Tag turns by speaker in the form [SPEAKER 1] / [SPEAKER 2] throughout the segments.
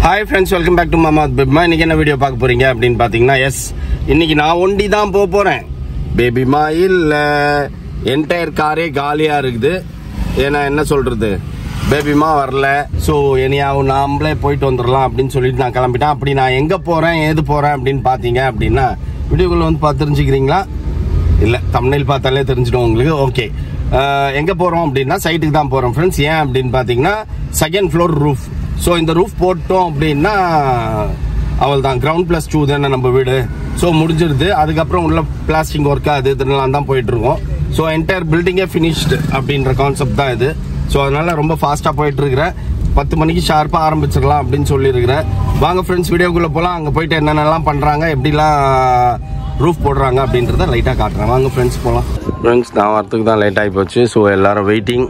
[SPEAKER 1] Hi friends, welcome back to மாமாத் பேபிமா. இன்னைக்கு என்ன வீடியோ பார்க்க போறீங்க அப்படின்னு பார்த்தீங்கன்னா, இன்னைக்கு நான் ஒண்டி தான் போறேன். பேபிமா இல்லை, என்டையர் காரே காலியாக இருக்குது. ஏன்னா என்ன சொல்றது, பேபிமா வரல. ஸோ என்னையாவும் நாமளே போயிட்டு வந்துடலாம் அப்படின்னு சொல்லிட்டு நான் கிளம்பிட்டேன். அப்படி நான் எங்கே போகிறேன் ஏது போகிறேன் அப்படின்னு பார்த்தீங்க அப்படின்னா, வீடியோக்குள்ளே வந்து பார்த்து தெரிஞ்சுக்கிறீங்களா? இல்லை, தம்ப்நெயில் பார்த்தாலே தெரிஞ்சிடும் உங்களுக்கு. ஓகே, எங்கே போகிறோம் அப்படின்னா சைட்டுக்கு தான் போகிறோம் ஃப்ரெண்ட்ஸ். ஏன் அப்படின்னு பார்த்தீங்கன்னா, செகண்ட் ஃப்ளோர் ரூஃப். ஸோ இந்த ரூஃப் போட்டோம் அப்படின்னா அவள் தான் கிரவுண்ட் +2 தானே நம்ம வீடு. ஸோ முடிஞ்சிருது. அதுக்கப்புறம் உள்ள பிளாஸ்டிக் ஒர்க்கு அது இதெல்லாம் தான் போயிட்டு இருக்கோம். ஸோ என்டையர் பில்டிங்கே ஃபினிஷ்டு அப்படின்ற கான்செப்ட் தான் இது. ஸோ அதனால ரொம்ப ஃபாஸ்ட்டாக போயிட்டு இருக்கிறேன். 10 மணிக்கு ஷார்ப்பாக ஆரம்பிச்சிடலாம் அப்படின்னு சொல்லியிருக்கிறேன். வாங்க ஃப்ரெண்ட்ஸ், வீடியோக்குள்ளே போகலாம். அங்கே போயிட்டு என்னென்னலாம் பண்ணுறாங்க, எப்படிலாம் ரூஃப் போடுறாங்க அப்படின்றத லைட்டாக காட்டுறேன். வாங்க ஃப்ரெண்ட்ஸ் போகலாம். ஃப்ரெண்ட்ஸ், நான் வரத்துக்கு தான் லேட் ஆகி போச்சு. ஸோ எல்லாரும் வெயிட்டிங்.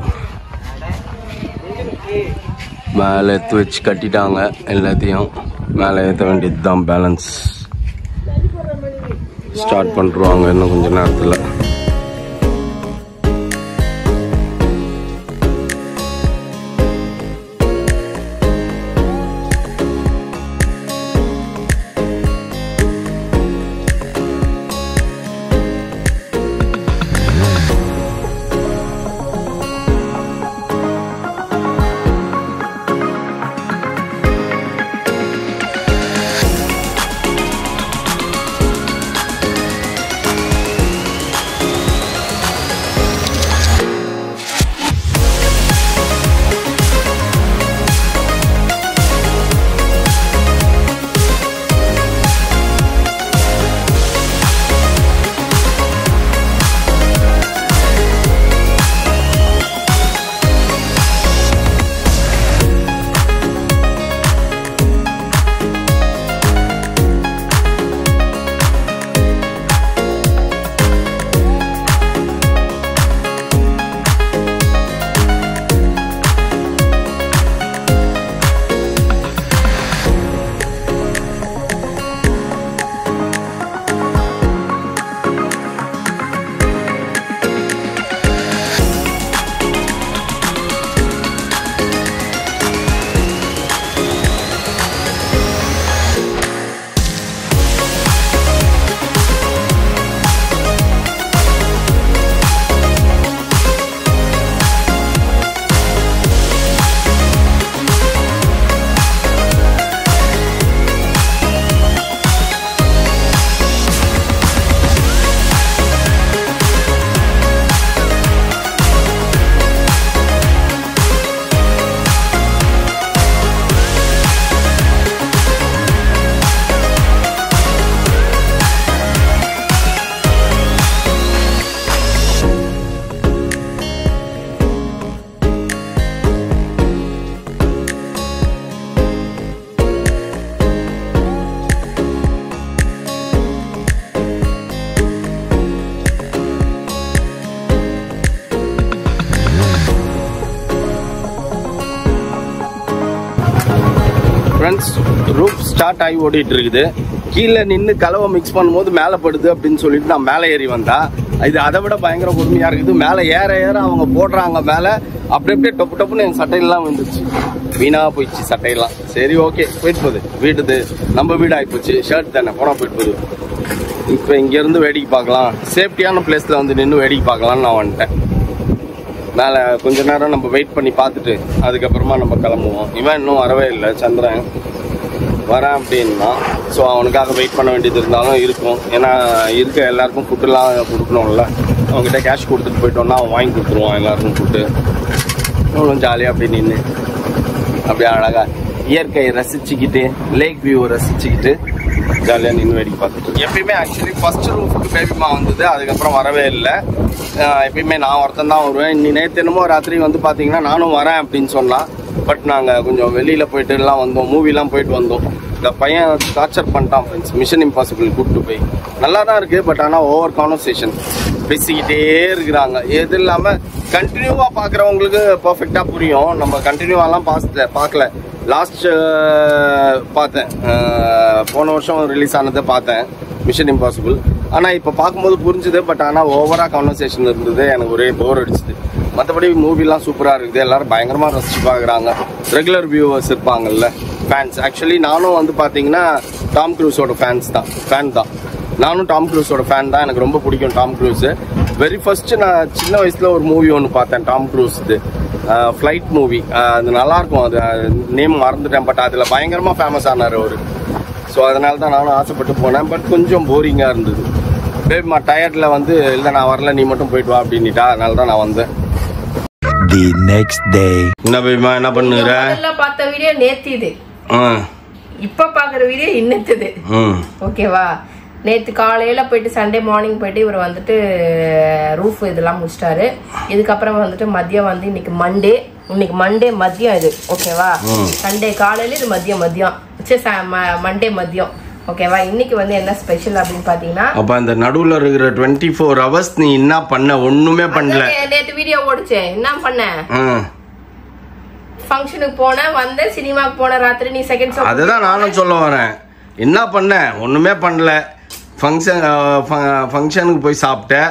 [SPEAKER 1] மேலே எடுத்து வச்சு கட்டிட்டாங்க. எல்லாத்தையும் மேலே ஏற்ற வேண்டியது தான். பேலன்ஸ் ஸ்டார்ட் பண்ணுறாங்க இன்னும் கொஞ்சம் நேரத்தில். ஃப்ரெண்ட்ஸ், ரூஃப் ஸ்டார்ட் ஆகி ஓடிட்டு இருக்குது. கீழே நின்று கலவை மிக்ஸ் பண்ணும்போது மேலே படுது அப்படின்னு சொல்லிட்டு நான் மேலே ஏறி வந்தா, இது அதை விட பயங்கர கொடுமையாக இருக்குது. மேலே ஏற ஏற அவங்க போடுறாங்க மேலே, அப்படியே டொப்பு டொப்புன்னு என் சட்டையெல்லாம் வந்துருச்சு. வீணாக போயிடுச்சு சட்டையெல்லாம். சரி, ஓகே, போயிட்டு போகுது. வீட்டுது நம்ம வீடு ஆகிப்போச்சு. ஷர்ட் தானே, போனால் போயிட்டு போகுது. இப்போ இங்கேருந்து வேடிக்கை பார்க்கலாம், சேஃப்டியான பிளேஸில் வந்து நின்று வேடிக்கை பார்க்கலான்னு நான் வந்துட்டேன். மேலே கொஞ்ச நேரம் நம்ம வெயிட் பண்ணி பார்த்துட்டு அதுக்கப்புறமா நம்ம கிளம்புவோம். இவன் இன்னும் வரவே இல்லை, சந்திரன் வரேன் அப்படின்னா. ஸோ அவனுக்காக வெயிட் பண்ண வேண்டியது இருந்தாலும் இருக்கும். ஏன்னா இருக்க எல்லாருக்கும் ஃபுட்டுலாம் கொடுக்கணும்ல. அவங்ககிட்ட கேஷ் கொடுத்துட்டு போயிட்டோம்னா அவன் வாங்கி கொடுத்துருவான் எல்லாருக்கும் ஃபுட்டு. இவ்வளோ ஜாலியாக அப்படி நின்று அப்படியே அழகாக இயற்கையை ரசிச்சுக்கிட்டு, லேக் வியூவை ரசிச்சுக்கிட்டு ஜாலியாக நின்று வேடிக்கை பார்த்துட்டு. எப்பயுமே ஆக்சுவலி ஃபர்ஸ்ட் ரூஃபுக்கு பேபிமா வந்தது, அதுக்கப்புறம் வரவே இல்லை. எப்பயுமே நான் ஒருத்தன் தான் வருவேன். இன்னி நேற்று என்னமோ ராத்திரி வந்து பார்த்தீங்கன்னா நானும் வரேன் அப்படின்னு சொன்னான். பட் நாங்கள் கொஞ்சம் வெளியில் போயிட்டு எல்லாம் வந்தோம், மூவிலாம் போயிட்டு வந்தோம். இந்த பையன் டார்ச்சர் பண்ணிட்டான் ஃப்ரெண்ட்ஸ். மிஷன் இம்பாசிபிள் கூப்பிட்டு போய் நல்லா தான் இருக்குது. பட் ஆனால் ஓவர் கான்வர்சேஷன் பேசிக்கிட்டே இருக்கிறாங்க. எது இல்லாமல் கண்டினியூவாக பார்க்குறவங்களுக்கு பர்ஃபெக்டாக புரியும். நம்ம கண்டினியூவாலாம் பார்க்கல. லாஸ்ட் பார்த்தேன், போன வருஷம் ரிலீஸ் ஆனதை பார்த்தேன். Mission impossible. ஆனால் இப்போ பார்க்கும்போது புரிஞ்சுது. பட் ஆனால் ஓவராக கான்வர்சேஷன் இருந்தது, எனக்கு ஒரே போர் அடிச்சுது. மற்றபடி மூவிலாம் சூப்பராக இருக்குது, எல்லோரும் பயங்கரமாக ரசிச்சு பார்க்குறாங்க. ரெகுலர் வியூவர்ஸ் இருப்பாங்கல்ல, ஃபேன்ஸ். ஆக்சுவலி நானும் வந்து பார்த்தீங்கன்னா டாம் க்ரூஸோட ஃபேன் தான். நானும் டாம் க்ரூஸோட ஃபேன் தான். எனக்கு ரொம்ப பிடிக்கும் டாம் க்ரூஸு. வெரி ஃபர்ஸ்ட்டு நான் சின்ன வயசில் ஒரு மூவி ஒன்று பார்த்தேன், டாம் க்ரூஸ்து ஃப்ளைட் மூவி. அது நல்லாயிருக்கும், அது நேம் மறந்துட்டேன். பட் அதில் பயங்கரமாக ஃபேமஸ் ஆனார் அவர். ஸோ அதனால தான் நானும் ஆசைப்பட்டு போனேன். பட் கொஞ்சம் போரிங்காக இருந்தது. பேபிமா டயர்டில் வந்து இல்லை நான் வரல, நீ மட்டும் போயிட்டு வா அப்படின்னுட்டா. அதனால தான் நான் வந்தேன்.
[SPEAKER 2] The next day.
[SPEAKER 1] என்ன பேபிமா என்ன பண்ணுற?
[SPEAKER 3] பார்த்த வீடியோ நேத்திது, இப்ப பாக்குற வீடியோ இன்னத்துது. ஓகேவா? நேற்று காலையில் போயிட்டு சண்டே மார்னிங் போயிட்டு இவர் வந்துட்டு ரூஃப் இதெல்லாம் முடிச்சிட்டாரு. இதுக்கப்புறம் வந்துட்டு மதியம் வந்து இன்னைக்கு மண்டே மதியம் இது. ஓகேவா? சண்டே காலையில் இது மதியம் மண்டே மதியம். ஓகேவா? இன்னைக்கு வந்து என்ன ஸ்பெஷல் அப்படின்னு பாத்தீங்கன்னா,
[SPEAKER 1] அப்ப அந்த நடுவுல இருக்கிற 24 hours நீ என்ன பண்ண? ஒண்ணுமே பண்ணல.
[SPEAKER 3] நேற்று வீடியோ ஓடிச்சேன், என்ன பண்ண? ஃபங்க்ஷனுக்கு போன, வந்த சினிமாக்கு போன, ராத்திரி நீ செகண்ட் ஷோ.
[SPEAKER 1] அதுதான் நானும் சொல்ல வரேன். என்ன பண்ண? ஒண்ணுமே பண்ணல. ஃபங்க்ஷனுக்கு போய் சாப்பிட்டேன்,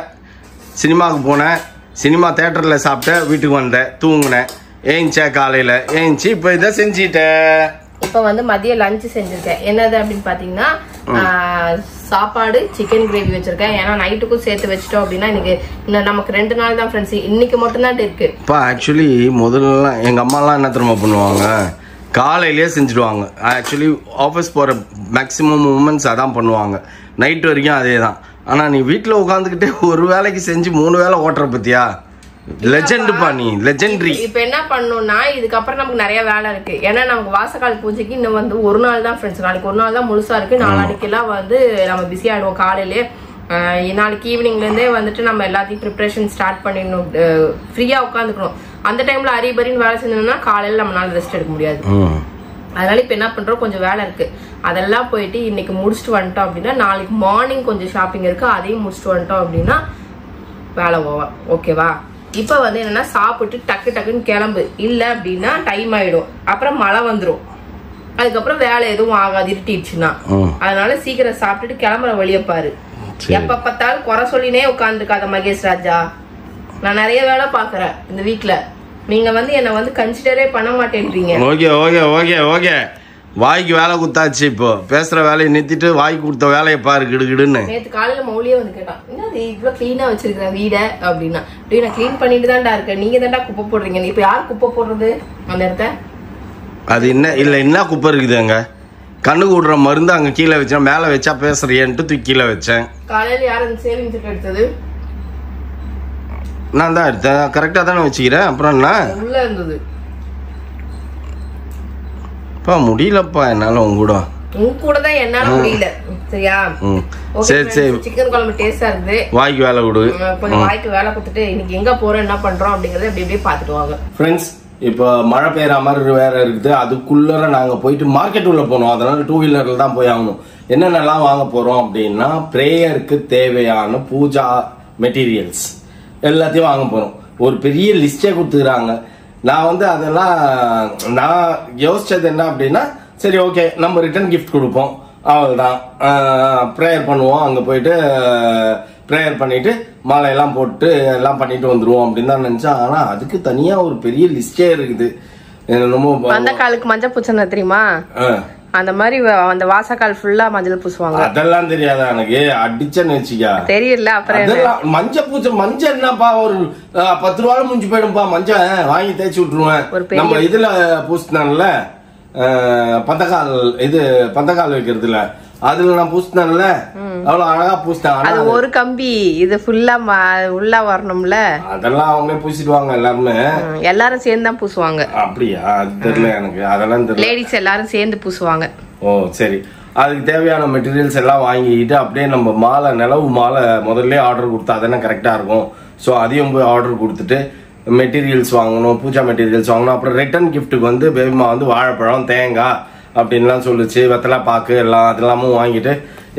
[SPEAKER 1] சினிமாவுக்கு போனேன், சினிமா தேட்டரில் சாப்பிட்டேன், வீட்டுக்கு வந்தேன், தூங்கினேன், ஏஞ்சிச்சேன் காலையில், ஏஞ்சி இப்போ இதை செஞ்சிட்டேன்.
[SPEAKER 3] இப்போ வந்து மதியம் லஞ்சு செஞ்சுருக்கேன். என்னது அப்படின்னு பார்த்தீங்கன்னா, சாப்பாடு சிக்கன் கிரேவி வச்சிருக்கேன். ஏன்னா நைட்டுக்கும் சேர்த்து வச்சிட்டோம் அப்படின்னா இன்னைக்கு நமக்கு 2 நாள் தான் ஃப்ரெண்ட்ஸ். இன்னைக்கு மட்டும்தான் இருக்கு. இப்போ
[SPEAKER 1] ஆக்சுவலி முதல்லாம் எங்கள் அம்மாலாம் என்ன தெரியுமா பண்ணுவாங்க, காலையிலேயே செஞ்சுடுவாங்க. ஆக்சுவலி ஆஃபீஸ் போகிற மேக்ஸிமம் உமன்ஸ் அதான் பண்ணுவாங்க, நைட் வரைக்கும் அதே தான். ஆனால் நீ வீட்டில் உட்காந்துக்கிட்டே ஒரு வேலைக்கு செஞ்சு 3 வேலை ஓட்டுற பத்தியா? லெஜெண்ட்பா நீ, லெஜெண்டரி.
[SPEAKER 3] இப்போ என்ன பண்ணணும்னா, இதுக்கப்புறம் நமக்கு நிறைய வேலை இருக்கு. ஏன்னா நமக்கு வாசக்கால் பூஜைக்கு இன்னும் வந்து ஒரு நாள் தான் ஃப்ரெண்ட்ஸ். நாளைக்கு ஒரு நாள் தான் முழுசா இருக்கு. நாளைக்கெல்லாம் வந்து நம்ம பிஸி ஆயிடுவோம். காலையிலேயே நாளைக்கு ஈவினிங்லேருந்தே வந்துட்டு நம்ம எல்லாத்தையும் ப்ரிப்ரேஷன் ஸ்டார்ட் பண்ணிடணும். ஃப்ரீயாக உட்காந்துக்கணும். அந்த டைம்ல அரிபரின்னு வேலை செஞ்சோம்னா காலையில் நம்மளால ரெஸ்ட் எடுக்க முடியாது. அதனால இப்போ என்ன பண்றோம், கொஞ்சம் வேலை இருக்கு, அதெல்லாம் போயிட்டு இன்னைக்கு முடிச்சுட்டு வந்துட்டோம் அப்படின்னா நாளைக்கு மார்னிங் கொஞ்சம் ஷாப்பிங் இருக்கு, அதையும் முடிச்சுட்டு வந்துட்டோம் அப்படின்னா வேலை ஓவர். ஓகேவா? இப்போ வந்து என்னன்னா, சாப்பிட்டு டக்குன்னு கிளம்பு, இல்லை அப்படின்னா டைம் ஆயிடும், அப்புறம் மழை வந்துடும், அதுக்கப்புறம் வேலை எதுவும் ஆகாது இருட்டிடுச்சுன்னா. அதனால சீக்கிரம் சாப்பிட்டுட்டு கிளம்புற வழியை பாரு. எப்ப பார்த்தாலும் குறை சொல்லினே உட்காந்துருக்காத மகேஷ் ராஜா. நான் நிறைய வேலை பாக்குறேன் இந்த வீட்டுல, நீங்க வந்து என்ன வந்து கன்சிடரே பண்ண மாட்டேன்றீங்க.
[SPEAKER 1] ஓகே ஓகே ஓகே ஓகே, வாய்க்கு வேலை குத்தாச்சு. இப்போ பேசுற வேலையை நிறுத்திட்டு வாய்க்கு கொடுத்த வேலையை பாரு கிடுகிடுன்னு.
[SPEAKER 3] நேற்று காலையில மௌலியே வந்து கேட்டான், என்ன இவ்வளவு கிளீனா வச்சிருக்கிற வீட அப்படின்னா. நான் கிளீன் பண்ணிட்டு தான்டா இருக்கேன், நீங்க தான்டா குப்பை போடுறீங்க. இப்ப யார் குப்பை போடுறது அந்த இடத்த? அது
[SPEAKER 1] என்ன குப்பை இருக்குது அங்க? கண்ணு கூடுற மருந்து அங்க கீழே வச்சேன், மேல வச்சா பேசுறியன்ட்டு தூக்கி கீழே வச்சேன்.
[SPEAKER 3] காலையில யார் அந்த சேவிங் செட் எடுத்தது?
[SPEAKER 1] நான் தான் எடுத்தேன், கரெக்டா தானே வச்சுக்கிறேன். அப்புறம் என்ன
[SPEAKER 3] உள்ள இருந்தது?
[SPEAKER 1] அப்பா முடியலப்பா என்னால உங்க கூட
[SPEAKER 3] தான் என்னால முடியல. சரியா?
[SPEAKER 1] சரி சரி.
[SPEAKER 3] சிக்கன் குழம்பு டேஸ்டா இருக்குது,
[SPEAKER 1] வாய்க்கு வேலை கொடு.
[SPEAKER 3] கொஞ்சம் வாய்க்கு வேலை கொடுத்துட்டு இன்னைக்கு எங்க போறோம் என்ன பண்றோம் அப்படிங்கறத அப்படியே பாத்துட்டு வாங்க
[SPEAKER 1] ஃப்ரெண்ட்ஸ். இப்போ மழை பெய்யற மாதிரி வேற இருக்குது, அதுக்குள்ள நாங்க போயிட்டு மார்க்கெட் உள்ள போனோம். அதனால 2 வீலர்ல தான் போய் ஆகணும். என்னென்னலாம் வாங்க போறோம் அப்படின்னா, பிரேயருக்கு தேவையான பூஜா மெட்டீரியல்ஸ் எல்லாத்தையும் வாங்க போறோம். ஒரு பெரிய லிஸ்டே கொடுத்துக்கிறாங்க. நான் வந்து அதெல்லாம் நான் யோசிச்சது என்ன அப்படின்னா, சரி ஓகே நம்ம ரிட்டர்ன் கிஃப்ட் கொடுப்போம், அவ்வளோதான். ப்ரேயர் பண்ணுவோம், அங்கே போயிட்டு ப்ரேயர் பண்ணிட்டு மாலையெல்லாம் போட்டு எல்லாம் பண்ணிட்டு வந்துருவோம் அப்படின்னு தான் நினைச்சேன். ஆனா அதுக்கு தனியா ஒரு பெரிய லிஸ்டே இருக்குது.
[SPEAKER 3] அந்த காலுக்கு மஞ்சள் பூச்சனை தெரியுமா? அந்த மாதிரி அந்த வாசக்கால் ஃபுல்லா மஞ்சள் பூசுவாங்க.
[SPEAKER 1] அதெல்லாம் தெரியாதா எனக்கு? அடிச்சேன்னு வச்சுக்கா தெரியல. அப்புறம் மஞ்சள் பூச்ச மஞ்சள் என்னப்பா, ஒரு 10 ரூபாய் முடிஞ்சு போயிடும்பா. மஞ்சள் வாங்கி தேய்ச்சி விட்டுருவேன். நம்ம இதுல பூசினான்ல பந்தக்கால் வைக்கிறதுல, அதுல நான் பூசினேன்ல, அவ்வளவு அழகா பூசிட்டேன்.
[SPEAKER 3] அது ஒரு கம்பி, இது ஃபுல்லா உள்ள வரணும்ல.
[SPEAKER 1] அதெல்லாம் அவங்களே பூசிடுவாங்க, எல்லாரும்
[SPEAKER 3] சேர்ந்து தான் பூசுவாங்க.
[SPEAKER 1] அப்படியா? அது தெரியல எனக்கு, அதெல்லாம் தெரியல.
[SPEAKER 3] லேடிஸ் எல்லாரும் சேர்ந்து பூசுவாங்க.
[SPEAKER 1] ஓ சரி. அதுக்கு தேவையான மெட்டீரியல்ஸ் எல்லாம் வாங்கிக்கிட்டு அப்படியே நம்ம மாலை, நிலவு மாலை முதல்ல ஆர்டர் கொடுத்தா அதென்ன கரெக்டா இருக்கும். ஸோ அதையும் போய் ஆர்டர் கொடுத்துட்டு மெட்டீரியல்ஸ் வாங்கணும், பூஜா மெட்டீரியல்ஸ் வாங்கணும். அப்புறம் ரிட்டர்ன் கிஃப்ட்டுக்கு வந்து பேபிமா வந்து வாழைப்பழம், தேங்காய் அப்படின்லாம் சொல்லிச்சு, வெத்தலை பாக்கு எல்லாம் அதெல்லாமும் வாங்கிட்டு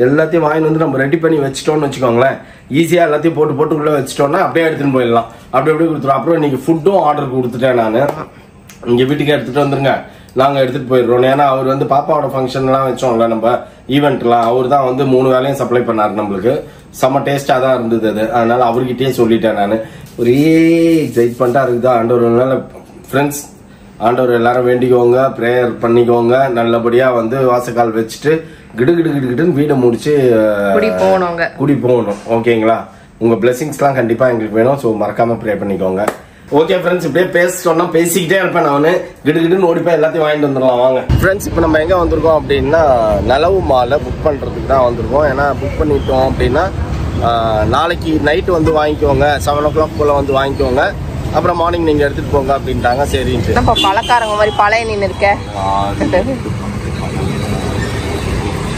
[SPEAKER 1] எல்லாத்தையும் வாங்கிட்டு வந்து நம்ம ரெடி பண்ணி வச்சிட்டோம்னு வச்சுக்கோங்களேன். ஈஸியாக எல்லாத்தையும் போட்டு உள்ளே வச்சிட்டோம்னா அப்படியே எடுத்துன்னு போயிடலாம். அப்படியே கொடுத்துருவோம். அப்புறம் இன்னைக்கு ஃபுட்டும் ஆர்டர் கொடுத்துட்டேன் நான். இங்கே வீட்டுக்கு எடுத்துகிட்டு வந்துருங்க, நாங்க எடுத்துட்டு போயிடுறோம். ஏன்னா அவர் வந்து பாப்பாவோட ஃபங்க்ஷன் எல்லாம் வச்சோம்ல நம்ம ஈவெண்ட்லாம், அவர் தான் வந்து 3 வேலையும் சப்ளை பண்ணாரு நம்மளுக்கு. செம்ம டேஸ்டா தான் இருந்தது அது. அதனால அவர்கிட்டயே சொல்லிட்டேன் நான். ஒரே எக்ஸைட்மெண்டா இருக்குது. ஆண்டவர் ஃப்ரெண்ட்ஸ், ஆண்டவர் எல்லாரும் வேண்டிக்கோங்க, ப்ரேயர் பண்ணிக்கோங்க. நல்லபடியா வந்து வாசக்கால் வச்சுட்டு கிடுன்னு வீடை முடிச்சு குடி போகணும். ஓகேங்களா? உங்க பிளெஸிங்ஸ்லாம் கண்டிப்பா எங்களுக்கு வேணும். ஸோ மறக்காம ப்ரே பண்ணிக்கோங்க. ஓகே ஃப்ரெண்ட்ஸ், இப்படியே சொன்னா பேசிக்கிட்டே இருப்பேன் நான். கிடுன்னு ஓடிப்போய் எல்லாத்தையும் வாங்கிட்டு வந்துடலாம் வாங்க. ஃப்ரெண்ட்ஸ், இப்போ நம்ம எங்க வந்திருக்கோம் அப்படின்னா நலவு மாலை புக் பண்றதுக்கு தான் வந்திருக்கோம். ஏன்னா புக் பண்ணிட்டோம் அப்படின்னா நாளைக்கு நைட்டு வந்து வாங்கிக்கோங்க, 7 o'clock போல வந்து வாங்கிக்கோங்க, அப்புறம் மார்னிங் நீங்க எடுத்துட்டு போங்க அப்படின்ட்டாங்க. சரின்ட்டு
[SPEAKER 3] நம்ம பழக்காரங்க மாதிரி பழைய நின்று இருக்க.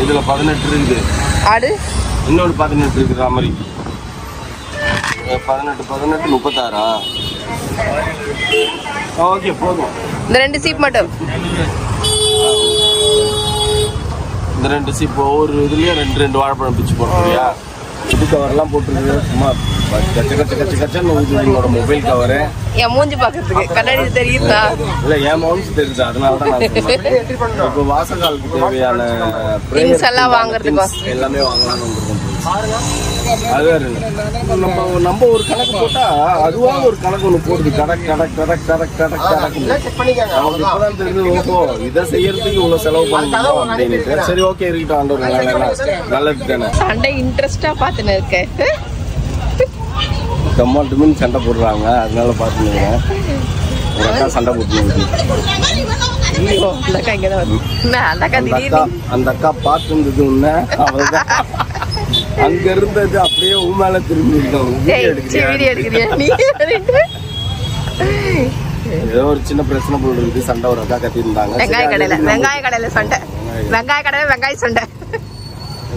[SPEAKER 1] இதுல 18 இருக்குது,
[SPEAKER 3] ஆடு
[SPEAKER 1] இன்னொரு 18 இருக்குற மாதிரி. 18 36. ஓகே போதும்.
[SPEAKER 3] இந்த 2 சீப் மட்டும்,
[SPEAKER 1] இந்த 2 சீப் ஒவ்வொரு இதுலயே 2 வாழைப்பழம் பிச்சு போடுறியா? இது கவர்லாம் போட்டுருக்கு. சும்மா கச்சன்னு உங்களோட மொபைல் கவரு.
[SPEAKER 3] என் மூஞ்சி பாக்கிறதுக்கு கண்ணாடி தெரியுதா?
[SPEAKER 1] இல்ல, என் மவுன்ஸ் தெரியுது. அதனாலதான் நான் இப்போ வாசகாலுக்கு தேவையான
[SPEAKER 3] திங்ஸ் எல்லாம் வாங்குறதுக்கு
[SPEAKER 1] எல்லாமே வாங்கலாம்னு வந்துருக்கோம். அது நம்ம ஒரு கணக்கு போட்டா அதுவா ஒரு கணக்கு ஒண்ணு போடுது. இப்பதான் தெரிஞ்சு ஓஹோ இதை செய்யறதுக்கு இவ்வளவு செலவு பண்ணணும் அப்படின்னு. சரி ஓகே இருக்கட்டும், ஆண்டவர் நல்லது தானே.
[SPEAKER 3] சண்டை இன்ட்ரெஸ்டா பாத்துன்னு இருக்கேன்.
[SPEAKER 1] டமாட்டுமின்னு சண்டை போடுறாங்க, அதனால பாத்துங்க. ஒரு அக்கா சண்டை போட்டு அந்த அக்கா பார்த்து இருந்தது உன்ன, அவள்தான் அங்க இருந்தது அப்படியே உண்மையில திரும்பி ஏதோ ஒரு சின்ன பிரச்சனை போட்டு இருக்கு. சண்டை ஒரு அக்கா கட்டி இருந்தாங்க.
[SPEAKER 3] வெங்காய கடையில சண்டை, வெங்காய சண்டை.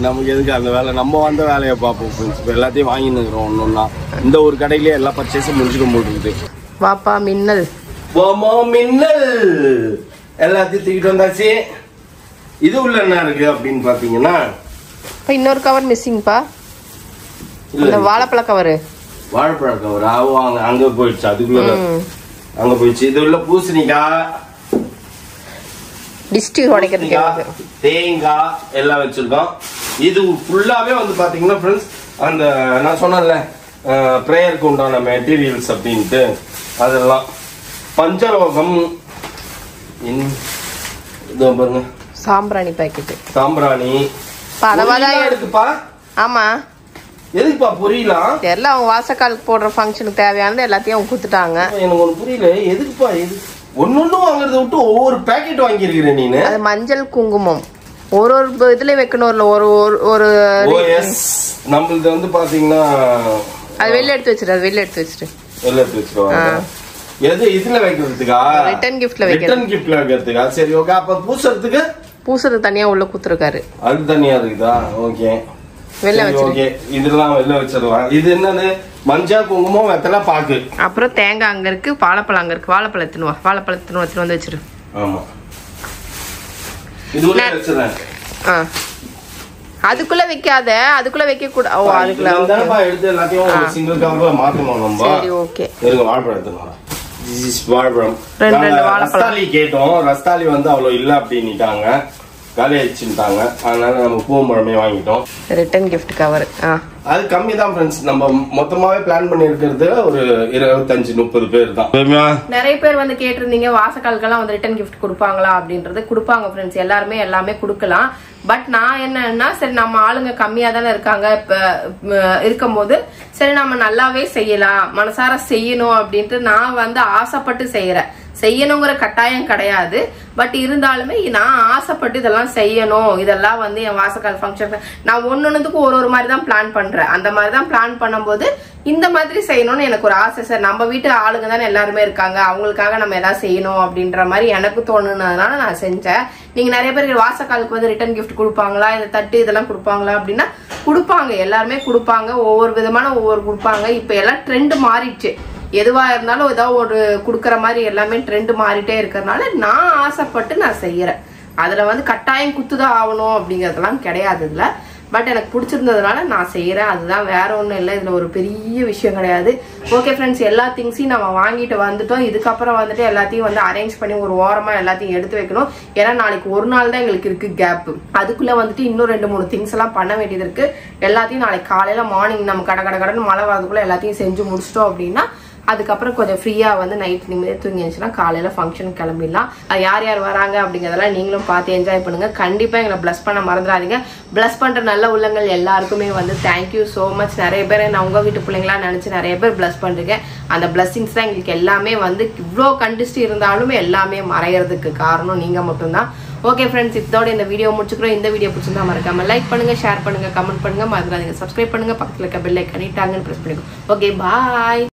[SPEAKER 1] நமக்கு எதுக்கு அந்த வேலை? நம்ம வந்த வேலையை பார்ப்போம். எல்லாத்தையும் வாங்கின்னு இருக்கிறோம் ஒன்னொன்னா. இந்த ஒரு கடையிலேயே எல்லா பர்ச்சேஸும் முடிச்சுக்க போட்டுருக்குது.
[SPEAKER 3] வாப்பா மின்னல்,
[SPEAKER 1] மின்னல் எல்லாத்தையும் தூக்கிட்டு வந்தாச்சு. இது உள்ள என்ன இருக்கு அப்படின்னு பாத்தீங்கன்னா
[SPEAKER 3] இன்னொரு கவர் மிஸ்ஸிங்ப்பா. இந்த வாழைப்பழ கவரு,
[SPEAKER 1] வாழைப்பழ கவர் அங்க போயிடுச்சு. அதுக்குள்ள அங்க போயிடுச்சு. இது உள்ள பூசணிக்காய்,
[SPEAKER 3] டிஸ்ட்ரிக் உடைக்கிறதுக்கு
[SPEAKER 1] தேங்காய் எல்லாம் வச்சிருக்கோம். இது ஃபுல்லாவே வந்து பாத்தீங்கன்னா ஃப்ரெண்ட்ஸ், அந்த நான் சொன்னேன்ல ப்ரேயருக்கு உண்டான மெட்டீரியல்ஸ் அப்படின்ட்டு அதெல்லாம். பஞ்சரோகம், இதோ பாருங்க,
[SPEAKER 3] சாம்பிராணி பாக்கெட்,
[SPEAKER 1] சாம்பிராணி இருக்குப்பா.
[SPEAKER 3] ஆமா,
[SPEAKER 1] எதுக்குப்பா புரியலாம்
[SPEAKER 3] தெரியல. அவங்க வாசக்காலுக்கு போடுற ஃபங்க்ஷனுக்கு தேவையானது எல்லாத்தையும் அவங்க கொடுத்துட்டாங்க.
[SPEAKER 1] எனக்கு ஒண்ணு புரியல, எதுக்குப்பா இது ஒன்னொன்னு வாங்குறத விட்டு ஒவ்வொரு பேக்கெட் வாங்கி இருக்கிற நீ?
[SPEAKER 3] அது மஞ்சள் குங்குமம் ஒரு இதுல வைக்கணும். ஒரு
[SPEAKER 1] நம்மளது வந்து பாத்தீங்கன்னா
[SPEAKER 3] அது வெளில எடுத்து வச்சிரு, அது வெளில எடுத்து வச்சிரு,
[SPEAKER 1] வெளில எடுத்து வச்சிருவாங்க. எது இதுல வைக்கிறதுக்கா? ரிட்டர்ன் கிஃப்ட்ல வைக்கிறதுக்கா? சரி ஓகே. அப்ப பூசறதுக்கு தனியா உள்ள குத்துருக்காரு, அது தனியா இருக்குதா? ஓகே, வெளில வச்சிரு. ஓகே, இதெல்லாம் வெளில வச்சிரலாம். இது என்னது? மஞ்சள் குங்குமம், வெத்தலை பாக்கு, அப்புறம் தேங்காய் அங்க இருக்கு, வாழைப்பழம் அங்க இருக்கு. வாழைப்பழத்தினு வந்து வச்சிரு. ஆமா, இது உள்ள வச்சிரேன். அதுக்குள்ள வைக்காத, அதுக்குள்ள வைக்க கூடாது. ஓ, அதுக்குள்ள எடுத்து எல்லாத்தையும் சிங்கிள் கவர்ல மாத்தணும் நம்ம. சரி ஓகே, இருங்க. வாழைப்பழம் எடுத்துக்கலாம். வாழைப்பழம் ரஸ்தாலி கேட்டோம். ரஸ்தாலி வந்து அவ்வளவு இல்ல அப்படின்னுட்டாங்க, காலி ஆயிடுச்சுட்டாங்க. அதனால நம்ம பூம்பழமே வாங்கிட்டோம். ரிட்டர்ன் கிஃப்ட் கவர் அது கம்மி தான் ஃப்ரெண்ட்ஸ். நம்ம மொத்தமாவே பிளான் பண்ணி இருக்கிறது ஒரு 25-30 பேர் தான். நிறைய பேர் வந்து கேட்டிருந்தீங்க வாசக்காலுக்கெல்லாம் வந்து ரிட்டர்ன் கிஃப்ட் கொடுப்பாங்களா அப்படின்றது. கொடுப்பாங்க ஃப்ரெண்ட்ஸ், எல்லாமே கொடுக்கலாம். பட் நான் என்னன்னா, சரி நம்ம ஆளுங்க கம்மியா தானே இருக்காங்க இப்ப இருக்கும் போது, சரி நம்ம நல்லாவே செய்யலாம், மனசார செய்யணும் அப்படின்ட்டு நான் வந்து ஆசைப்பட்டு செய்யணுங்கிற கட்டாயம் கிடையாது. பட் இருந்தாலுமே நான் ஆசைப்பட்டு இதெல்லாம் செய்யணும். இதெல்லாம் வந்து என் வாசக்கால் ஃபங்க்ஷன் நான் ஒன்னொன்னுக்கு ஒரு மாதிரி தான் பிளான் பண்றேன். அந்த மாதிரி தான் பிளான் பண்ணும்போது இந்த மாதிரி செய்யணும்னு எனக்கு ஒரு ஆசை. சார் நம்ம வீட்டு ஆளுங்க தானே எல்லாருமே இருக்காங்க, அவங்களுக்காக நம்ம எதாவது செய்யணும் அப்படின்ற மாதிரி எனக்கு தோணுனதுனால நான் செஞ்சேன். நீங்க நிறைய பேருக்கு வாசக்காலுக்கு வந்து ரிட்டர்ன் கிஃப்ட் கொடுப்பாங்களா, இந்த தட்டு இதெல்லாம் கொடுப்பாங்களா அப்படின்னா கொடுப்பாங்க, எல்லாருமே கொடுப்பாங்க. ஒவ்வொரு விதமான ஒவ்வொரு கொடுப்பாங்க. இப்ப எல்லாம் ட்ரெண்ட் மாறிடுச்சு. எதுவா இருந்தாலும் ஏதாவது ஒரு குடுக்கற மாதிரி எல்லாமே ட்ரெண்ட் மாறிட்டே இருக்கிறதுனால நான் ஆசைப்பட்டு நான் செய்யறேன். அதுல வந்து கட்டாயம் குத்துதான் ஆகணும் அப்படிங்கறதெல்லாம் கிடையாது. இதுல
[SPEAKER 3] பட் எனக்கு பிடிச்சிருந்ததுனால நான் செய்யறேன், அதுதான், வேற ஒண்ணும் இல்லை. இதுல ஒரு பெரிய விஷயம் கிடையாது. ஓகே ஃப்ரெண்ட்ஸ், எல்லா திங்ஸையும் நம்ம வாங்கிட்டு வந்துட்டோம். இதுக்கப்புறம் வந்துட்டு எல்லாத்தையும் வந்து அரேஞ்ச் பண்ணி ஒரு ஓரமா எல்லாத்தையும் எடுத்து வைக்கணும். ஏன்னா நாளைக்கு ஒரு நாள் தான் எங்களுக்கு இருக்கு கேப். அதுக்குள்ள வந்துட்டு இன்னும் 2-3 திங்ஸ் எல்லாம் பண்ண வேண்டியது இருக்கு. எல்லாத்தையும் நாளைக்கு காலையில மார்னிங் நம்ம கடன்னு மழை வரதுக்குள்ள எல்லாத்தையும் செஞ்சு முடிச்சிட்டோம் அப்படின்னா அதுக்கப்புறம் கொஞ்சம் ஃப்ரீயா வந்து நைட் நிம்மதியாக தூங்கிச்சுன்னா காலையில ஃபங்க்ஷன் கிளம்பிடலாம். யார் யார் வராங்க அப்படிங்கிறதெல்லாம் நீங்களும் பார்த்து என்ஜாய் பண்ணுங்க. கண்டிப்பா எங்களை பிளஸ் பண்ண மறந்துடாதீங்க. பிளஸ் பண்ற நல்ல உள்ளங்கள் எல்லாருக்குமே வந்து தேங்க்யூ ஸோ மச். நிறைய பேர் நான் உங்க வீட்டு பிள்ளைங்களா நினைச்சு நிறைய பேர் பிளஸ் பண்றீங்க. அந்த பிளஸிங்ஸ் தான் எங்களுக்கு எல்லாமே வந்து இவ்வளோ கண்டிஸ்ட் இருந்தாலுமே எல்லாமே மறையறதுக்கு காரணம் நீங்க மட்டும்தான். ஓகே ஃப்ரெண்ட்ஸ், இதோட இந்த வீடியோ முடிச்சுக்கிறோம். இந்த வீடியோ பிடிச்சிருந்தா மறக்காம லைக் பண்ணுங்க, ஷேர் பண்ணுங்க, கமெண்ட் பண்ணுங்க, மறந்துடாதீங்க சப்ஸ்கிரைப் பண்ணுங்க, பக்கத்துல இருக்க பெல் ஐக்கானை டாங்கன்னு பிரஸ் பண்ணிக்கோ. ஓகே, பாய்.